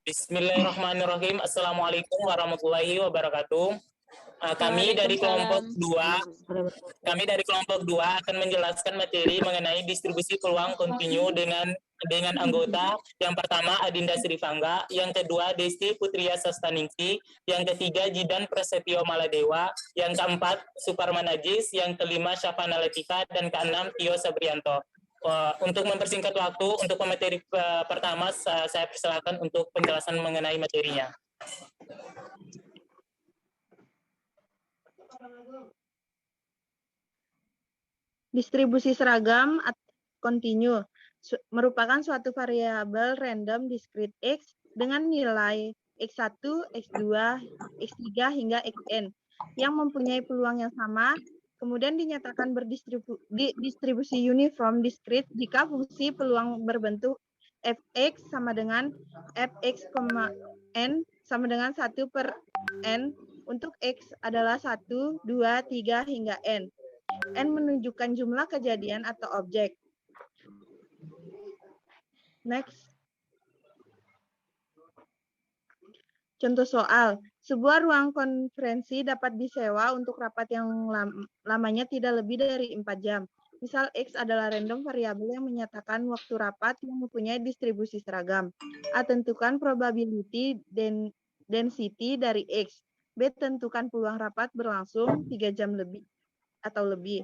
Bismillahirrahmanirrahim. Assalamualaikum warahmatullahi wabarakatuh. Kami dari kelompok 2 akan menjelaskan materi mengenai distribusi peluang kontinu dengan anggota. Yang pertama Adinda Srivangga, yang kedua Desti Putria Sastaningsi, yang ketiga Jidan Prasetyo Maladewa, yang keempat Suparman Najis, yang kelima Syafana Latifah, dan keenam Tio Sabrianto. Untuk mempersingkat waktu, untuk pemateri pertama saya persilakan untuk penjelasan mengenai materinya. Distribusi seragam kontinu merupakan suatu variabel random discrete X dengan nilai X1, X2, X3 hingga Xn yang mempunyai peluang yang sama, kemudian dinyatakan berdistribusi uniform discrete jika fungsi peluang berbentuk fx sama dengan fx, n sama dengan 1/n untuk x adalah 1, 2, 3 hingga n. N menunjukkan jumlah kejadian atau objek. Next. Contoh soal, sebuah ruang konferensi dapat disewa untuk rapat yang lamanya tidak lebih dari 4 jam. Misal X adalah random variabel yang menyatakan waktu rapat yang mempunyai distribusi seragam. A. Tentukan probability density dari X. B. Tentukan peluang rapat berlangsung 3 jam lebih atau lebih.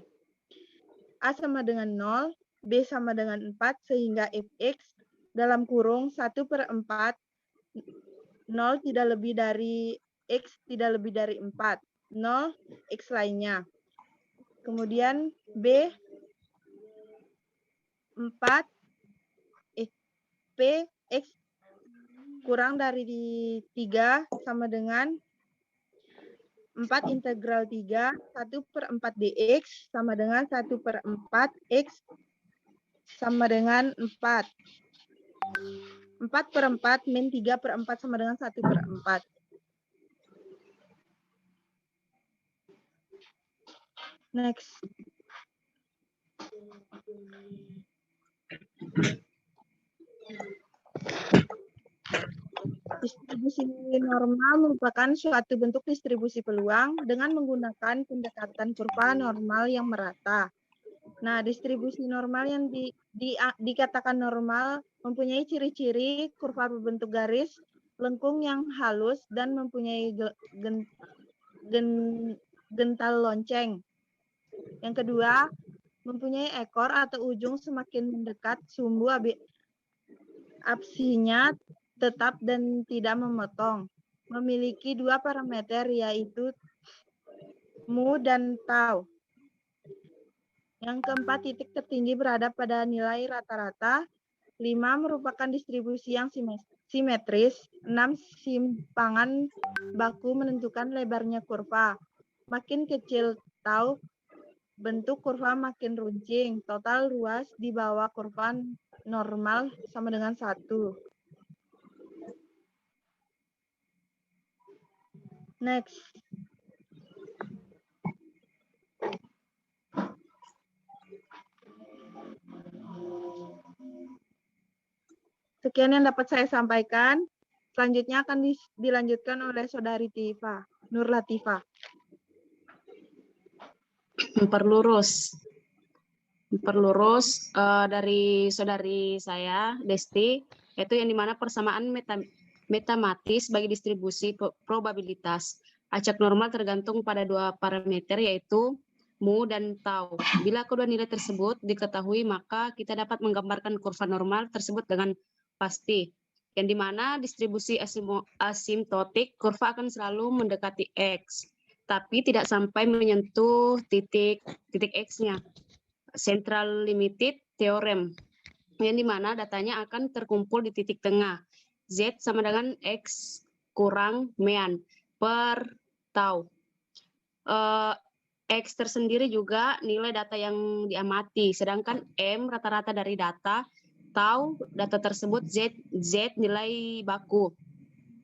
A sama dengan 0, B sama dengan 4, sehingga fx dalam kurung 1/4, 0 tidak lebih dari X tidak lebih dari 4, 0 X lainnya. Kemudian B 4 P X kurang dari 3 sama dengan 4 integral 3, 1/4 dx sama dengan 1/4 X sama dengan 4. 4/4 min 3/4 sama dengan 1/4. Next. Distribusi normal merupakan suatu bentuk distribusi peluang dengan menggunakan pendekatan kurva normal yang merata. Nah, distribusi normal yang dikatakan normal mempunyai ciri-ciri kurva berbentuk garis, lengkung yang halus, dan mempunyai gental lonceng. Yang kedua, mempunyai ekor atau ujung semakin mendekat sumbu absinya tetap dan tidak memotong. Memiliki 2 parameter yaitu mu dan tau. Yang keempat, titik tertinggi berada pada nilai rata-rata. 5 merupakan distribusi yang simetris. 6 simpangan baku menentukan lebarnya kurva. Makin kecil tau, bentuk kurva makin runcing. Total ruas di bawah kurva normal sama dengan 1. Next. Sekian yang dapat saya sampaikan. Selanjutnya akan dilanjutkan oleh Saudari Nur Latifah. Memperlurus dari saudari saya, Desti, yaitu yang dimana persamaan matematis bagi distribusi probabilitas. Acak normal tergantung pada 2 parameter yaitu mu dan tau. Bila kedua nilai tersebut diketahui, maka kita dapat menggambarkan kurva normal tersebut dengan pasti. Yang dimana distribusi asimptotik, kurva akan selalu mendekati X, tapi tidak sampai menyentuh titik X-nya. Central limited theorem, yang dimana datanya akan terkumpul di titik tengah. Z sama dengan X kurang mean per tau. X tersendiri juga nilai data yang diamati, sedangkan M rata-rata dari data, tau data tersebut, Z nilai baku.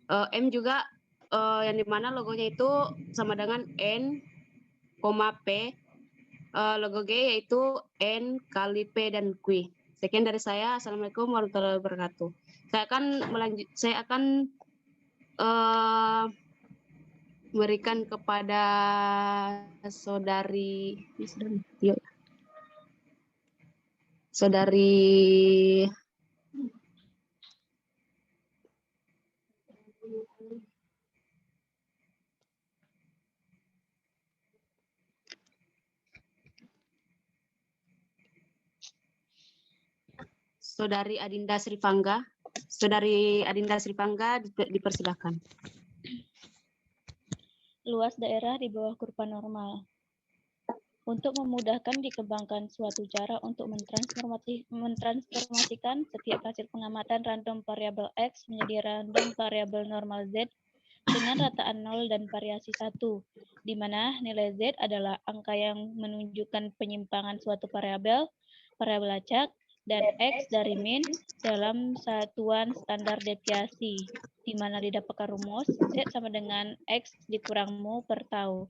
M juga yang dimana logonya itu sama dengan N, P, logo G yaitu N kali P dan Q. Sekian dari saya. Assalamualaikum warahmatullahi wabarakatuh. Saya akan memberikan kepada saudari Saudari Adinda Srivangga. Saudari Adinda Srivangga dipersilakan. Luas daerah di bawah kurva normal. Untuk memudahkan dikembangkan suatu cara untuk mentransformasikan setiap hasil pengamatan random variabel X menjadi random variabel normal Z dengan rataan 0 dan variasi 1, di mana nilai Z adalah angka yang menunjukkan penyimpangan suatu variabel acak, dan X dari min dalam satuan standar deviasi, di mana didapatkan rumus Z sama dengan X dikurang mu per tau.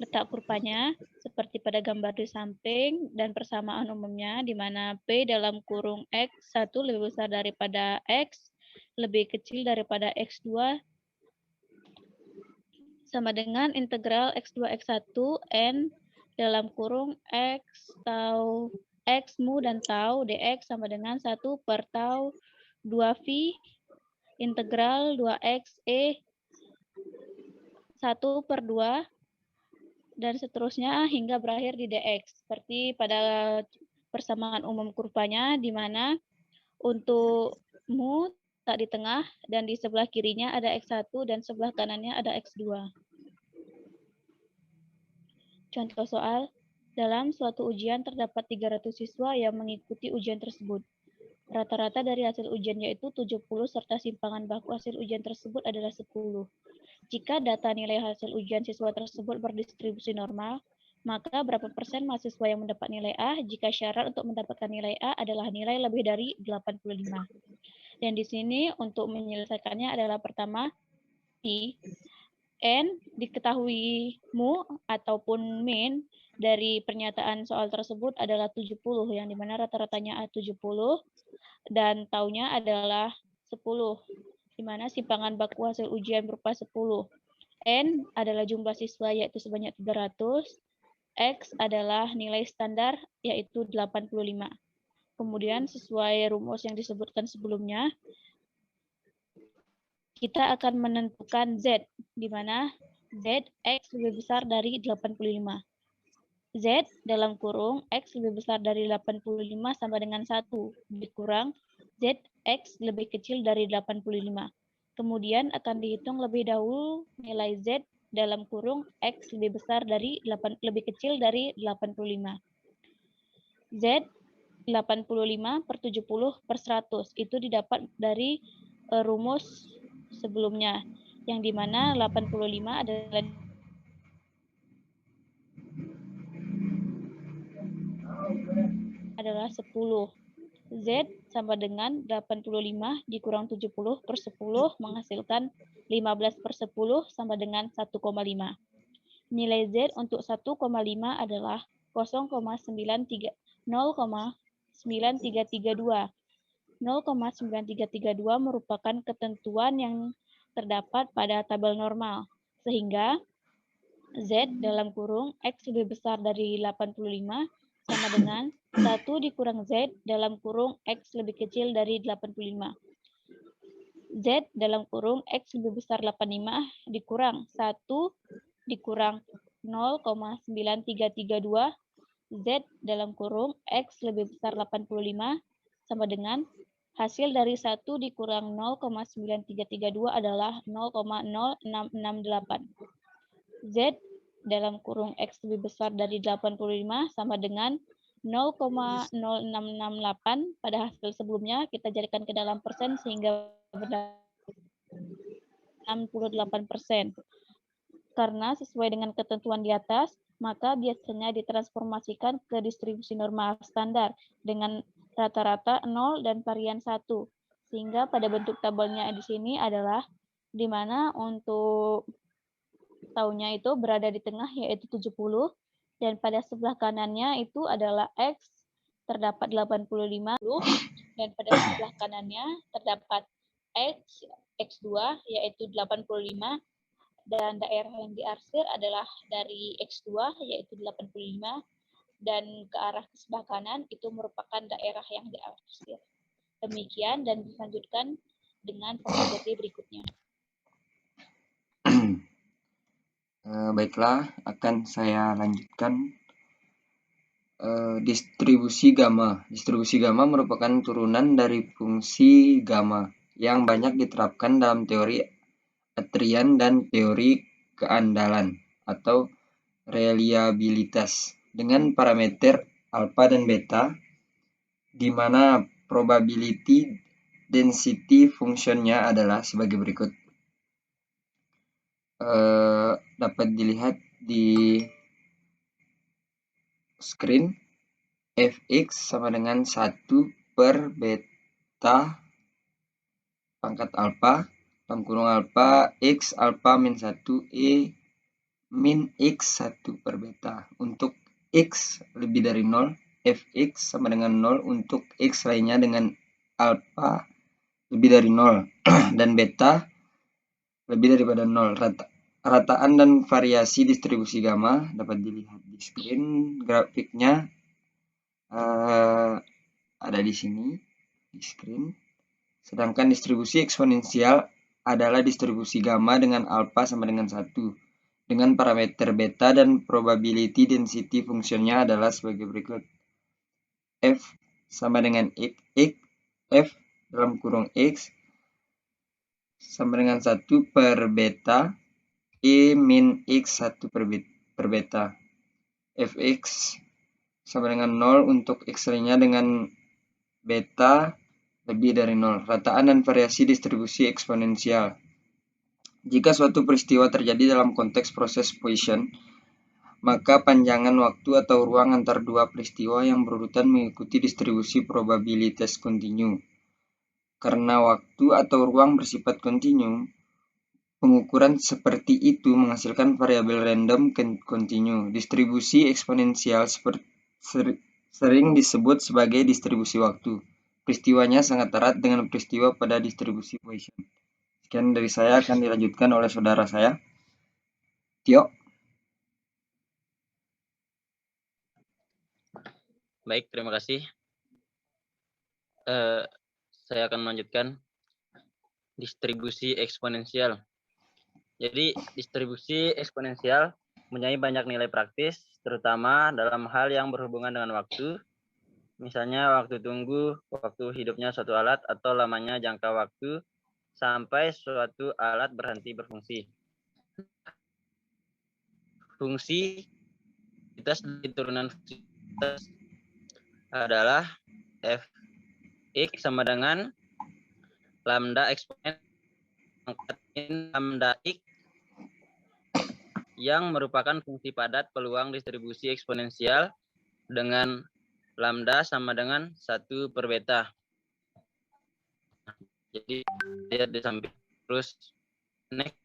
Letak kurvanya seperti pada gambar di samping dan persamaan umumnya di mana P dalam kurung X1 lebih besar daripada X, lebih kecil daripada X2, sama dengan integral X2 X1 N dalam kurung X tau X mu dan tau dx sama dengan 1 per tau 2V integral 2x E 1 per 2 dan seterusnya hingga berakhir di dx. Seperti pada persamaan umum kurvanya, di mana untuk mu tak di tengah dan di sebelah kirinya ada x1 dan sebelah kanannya ada x2. Contoh soal, dalam suatu ujian terdapat 300 siswa yang mengikuti ujian tersebut. Rata-rata dari hasil ujian yaitu 70 serta simpangan baku hasil ujian tersebut adalah 10. Jika data nilai hasil ujian siswa tersebut berdistribusi normal, maka berapa persen mahasiswa yang mendapat nilai A jika syarat untuk mendapatkan nilai A adalah nilai lebih dari 85. Dan di sini untuk menyelesaikannya adalah pertama, N diketahui mu ataupun min dari pernyataan soal tersebut adalah 70, yang dimana rata-ratanya A 70, dan taunya adalah 10. Di mana simpangan baku hasil ujian berupa 10. N adalah jumlah siswa yaitu sebanyak 300. X adalah nilai standar yaitu 85. Kemudian sesuai rumus yang disebutkan sebelumnya, kita akan menentukan Z, di mana Z X lebih besar dari 85. Z dalam kurung X lebih besar dari 85 sama dengan 1 dikurang Z X lebih kecil dari 85. Kemudian akan dihitung lebih dahulu nilai Z dalam kurung X lebih besar dari lebih kecil dari 85. Z 85 per 70 per 100 itu didapat dari rumus sebelumnya, yang dimana 85 adalah 10. Z sama dengan 85 dikurang 70 per 10 menghasilkan 15 per 10 sama dengan 1,5. Nilai Z untuk 1,5 adalah 0,9332. 0,9332 merupakan ketentuan yang terdapat pada tabel normal, sehingga Z dalam kurung X lebih besar dari 85 sama dengan 1 dikurang Z dalam kurung X lebih kecil dari 85. Z dalam kurung X lebih besar 85 dikurang 1 dikurang 0,9332 Z dalam kurung X lebih besar 85 sama dengan hasil dari 1 dikurang 0,9332 adalah 0,0668. Z dalam kurung X lebih besar dari 85 sama dengan 0,0668. Pada hasil sebelumnya kita jadikan ke dalam persen sehingga berdasarkan 68%. Karena sesuai dengan ketentuan di atas, maka biasanya ditransformasikan ke distribusi normal standar dengan rata-rata 0 dan varian 1. Sehingga pada bentuk tabelnya di sini adalah di mana untuk taunya itu berada di tengah yaitu 70, dan pada sebelah kanannya itu adalah X terdapat 85 dan pada sebelah kanannya terdapat X, X2 yaitu 85 dan daerah yang diarsir adalah dari X2 yaitu 85 dan ke arah sebelah kanan itu merupakan daerah yang diarsir. Demikian dan dilanjutkan dengan probability berikutnya. Baiklah, akan saya lanjutkan. Distribusi gamma. Distribusi gamma merupakan turunan dari fungsi gamma yang banyak diterapkan dalam teori atrian dan teori keandalan atau reliabilitas dengan parameter alfa dan beta, di mana probability density fungsinya adalah sebagai berikut. Dapat dilihat di screen. Fx sama dengan 1 per beta pangkat alfa, dalam kurung alfa, x alfa min 1 e min x 1 per beta. Untuk x lebih dari 0, fx sama dengan 0 untuk x lainnya dengan alfa lebih dari 0 dan beta lebih daripada 0. Rataan dan variasi distribusi gamma dapat dilihat di screen. Grafiknya ada di sini di screen. Sedangkan distribusi eksponensial adalah distribusi gamma dengan alfa sama dengan 1 dengan parameter beta dan probability density fungsinya adalah sebagai berikut. F sama dengan f dalam kurung x sama dengan 1 per beta e min x 1 per beta. Fx sama dengan 0 untuk x lainnya dengan beta lebih dari 0. Rataan dan variasi distribusi eksponensial. Jika suatu peristiwa terjadi dalam konteks proses Poisson, maka panjangan waktu atau ruang antar dua peristiwa yang berurutan mengikuti distribusi probabilitas kontinu. Karena waktu atau ruang bersifat kontinu, pengukuran seperti itu menghasilkan variabel random kontinu. Distribusi eksponensial sering disebut sebagai distribusi waktu. Peristiwanya sangat erat dengan peristiwa pada distribusi Poisson. Sekian dari saya, akan dilanjutkan oleh saudara saya, Tio. Baik, terima kasih. Saya akan melanjutkan distribusi eksponensial. Jadi, distribusi eksponensial mempunyai banyak nilai praktis, terutama dalam hal yang berhubungan dengan waktu, misalnya waktu tunggu, waktu hidupnya suatu alat, atau lamanya jangka waktu sampai suatu alat berhenti berfungsi. Fungsi di turunan fungsi adalah fx sama dengan lambda eksponen pangkat lambda x yang merupakan fungsi padat peluang distribusi eksponensial dengan lambda sama dengan 1 per beta. Jadi lihat di samping. Terus next.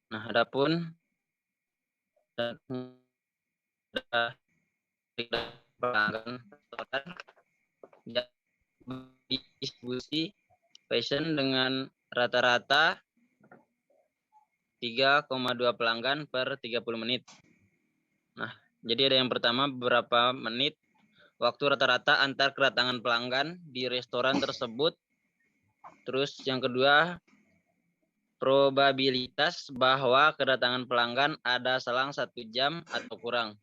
Nah, adapun pelanggan distribusi Poisson dengan rata-rata 3,2 pelanggan per 30 menit. Nah, jadi ada yang pertama beberapa menit waktu rata-rata antar kedatangan pelanggan di restoran tersebut. Terus yang kedua, probabilitas bahwa kedatangan pelanggan ada selang 1 jam atau kurang.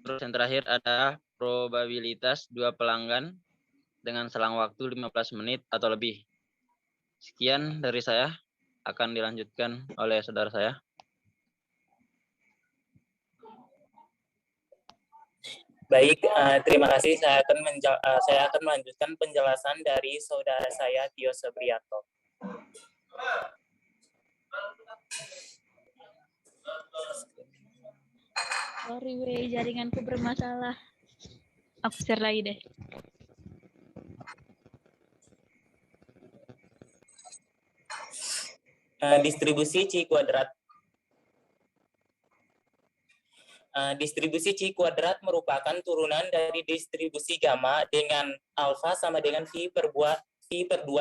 Terus yang terakhir ada probabilitas 2 pelanggan dengan selang waktu 15 menit atau lebih. Sekian dari saya, akan dilanjutkan oleh saudara saya. Baik, terima kasih. Saya akan melanjutkan penjelasan dari saudara saya, Tio Sebriato. Sorry, jaringanku bermasalah. Aku share lagi deh. Distribusi C kuadrat. Distribusi C kuadrat merupakan turunan dari distribusi gamma dengan alfa sama dengan V per 2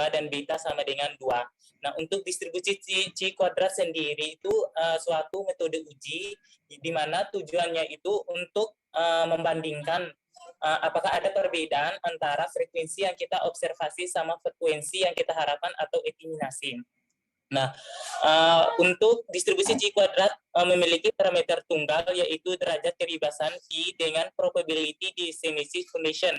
dan beta sama dengan 2. Nah, untuk distribusi C kuadrat sendiri itu suatu metode uji di mana tujuannya itu untuk membandingkan apakah ada perbedaan antara frekuensi yang kita observasi sama frekuensi yang kita harapkan atau eliminasi. Nah, untuk distribusi C kuadrat memiliki parameter tunggal yaitu derajat kebebasan V dengan probability dissemination condition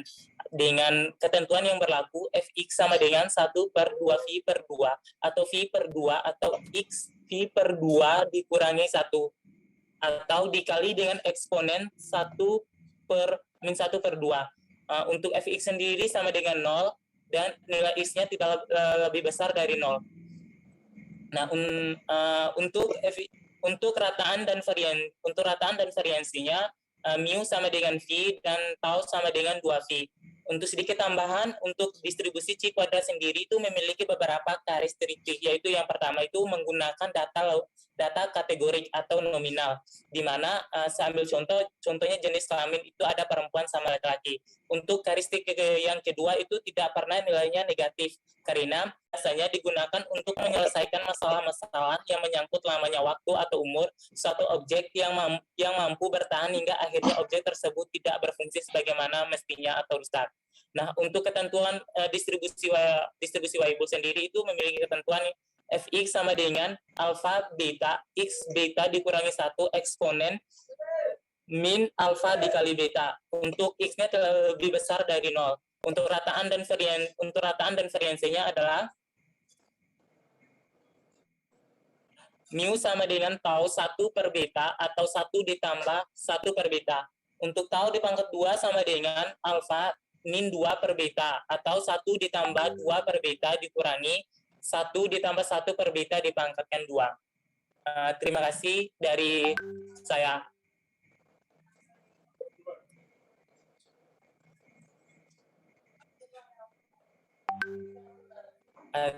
dengan ketentuan yang berlaku Fx sama dengan 1/2 V per 2 atau V per 2 atau X V per 2 dikurangi 1 atau dikali dengan eksponen 1/-1/2. Untuk Fx sendiri sama dengan 0 dan nilai X-nya tidak lebih besar dari 0. Nah, untuk rataan dan variansinya mu sama dengan V dan tau sama dengan 2V. Untuk sedikit tambahan, untuk distribusi C kuadrat sendiri itu memiliki beberapa karakteristik, yaitu yang pertama itu menggunakan data kategorik atau nominal, di mana saya ambil contohnya jenis kelamin itu ada perempuan sama laki-laki. Untuk karakteristik yang kedua itu tidak pernah nilainya negatif, karena biasanya digunakan untuk menyelesaikan masalah-masalah yang menyangkut lamanya waktu atau umur suatu objek yang mampu bertahan hingga akhirnya objek tersebut tidak berfungsi sebagaimana mestinya atau rusak. Nah, untuk ketentuan distribusi Weibull sendiri itu memiliki ketentuan Fx sama dengan alfa beta X beta dikurangi 1 eksponen min alfa dikali beta. Untuk X-nya lebih besar dari 0. Untuk rataan dan variansinya adalah mu sama dengan tau 1 per beta atau 1 ditambah 1 per beta. Untuk tau di pangkat 2 sama dengan alfa min 2 per beta atau 1 ditambah 2 per beta dikurangi 1 ditambah 1 per beta dipangkatkan 2. Terima kasih dari saya.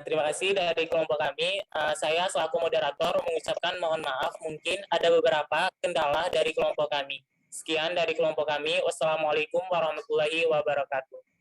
Terima kasih dari kelompok kami. Saya selaku moderator mengucapkan mohon maaf, mungkin ada beberapa kendala dari kelompok kami. Sekian dari kelompok kami. Wassalamualaikum warahmatullahi wabarakatuh.